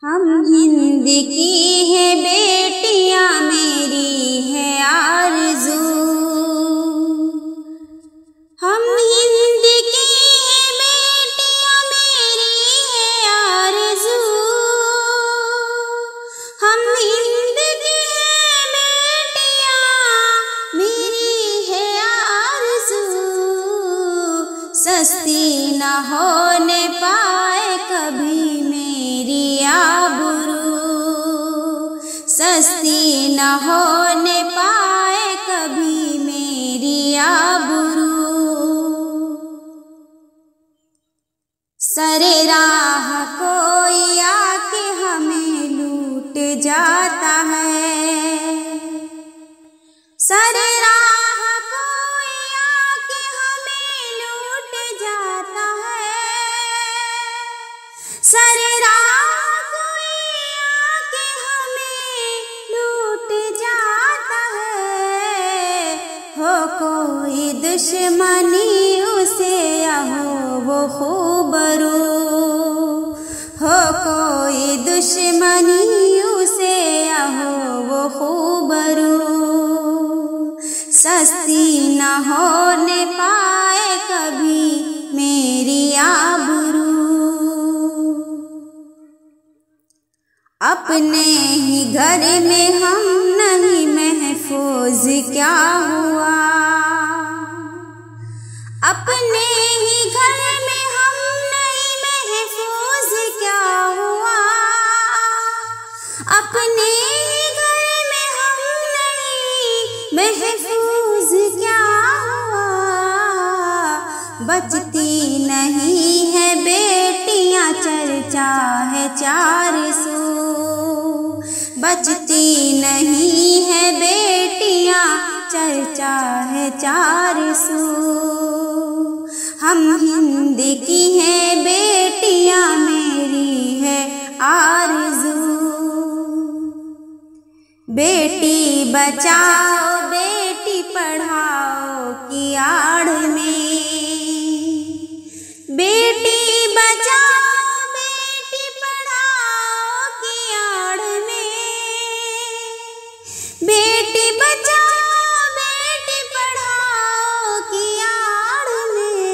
हम हिंद की है बेटियां, मेरी है आरज़ू। हम हिंद की है बेटियां, मेरी है आरज़ू। हम हिंद की है बेटियां, मेरी है आरज़ू। सस्ती न होने पाए कभी मेरी आबरू, सस्ती न होने पाए कभी मेरी आबरू। सरे राह कोई आके हमें लूट जाता है, सरे राह कोई आके हमें लूट जाता है। सरे राह कोई आके हमें लूट जाता है। हो कोई दुश्मनी उसे हो वो खूबरू, हो कोई दुश्मनी उसे हो वो खूबरू। सस्ती न होने पाए कभी मेरी आबरू। अपने ही घर में हम नहीं महफूज क्या हुआ, अपने ही घर में हम नहीं महफूज क्या हुआ। अपने ही घर में हम नहीं महफूज क्या हुआ। बचती नहीं है बेटियां, चर्चा है 400। बचती नहीं है बेटियां, चर्चा है 400। हम हिंद की हैं बेटियां, मेरी है आरज़ू। बेटी बचाओ बेटी पढ़ाओ की आड़ में, बेटी बचाओ बेटी पढ़ाओ की आड़ में। बेटी बचाओ बेटी पढ़ाओ की आड़ में।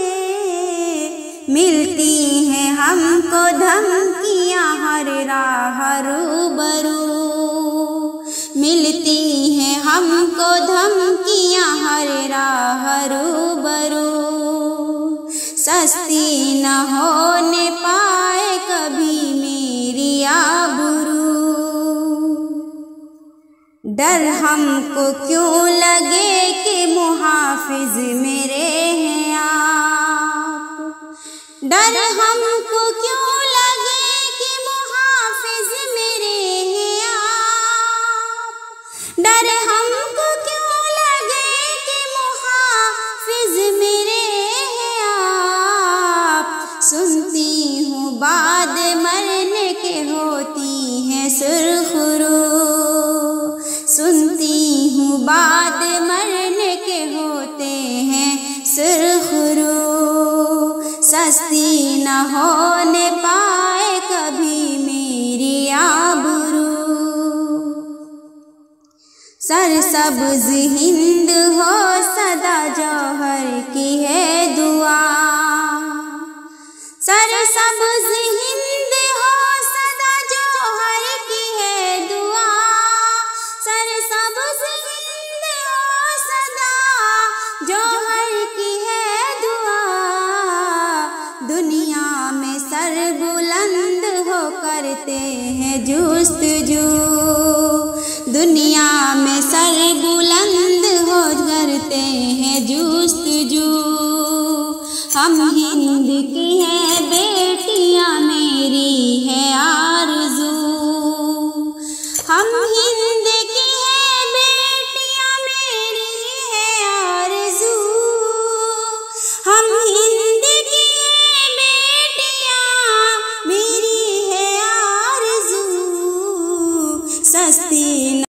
मिलती हैं हमको धमकियां हर राह रूबरू, मिलती हैं हमको धमकियां हर राह रूबरू। सस्ती न होने पाए कभी मेरी आबरू। डर हमको क्यों लगे कि मुहाफिज मेरे हैं आप, डर हमको क्यों लगे कि मुहाफिज मेरे हैं आप। डर हमको क्यों लगे कि मुहाफिज मेरे हैं आप। सुनती हूँ बाद मरने के होती हैं सुरखरू, सुनती हूँ बाद मरने के होते हैं सुरखरू। सस्ती न होने पाए कभी मेरी आबरू। सरसब्ज़ हिंद हो सदा जौहर की है दुआ, सरसब्ज़ हिंद हो सदा जौहर की है दुआ। सरसब्ज़ हिंद हो सदा जौहर की है दुआ। दुनिया में सर बुलंद हो करते हैं जुस्तजू, दुनिया में सर बुलंद हो करते हैं जुस्तजू। हम हिंद की हैं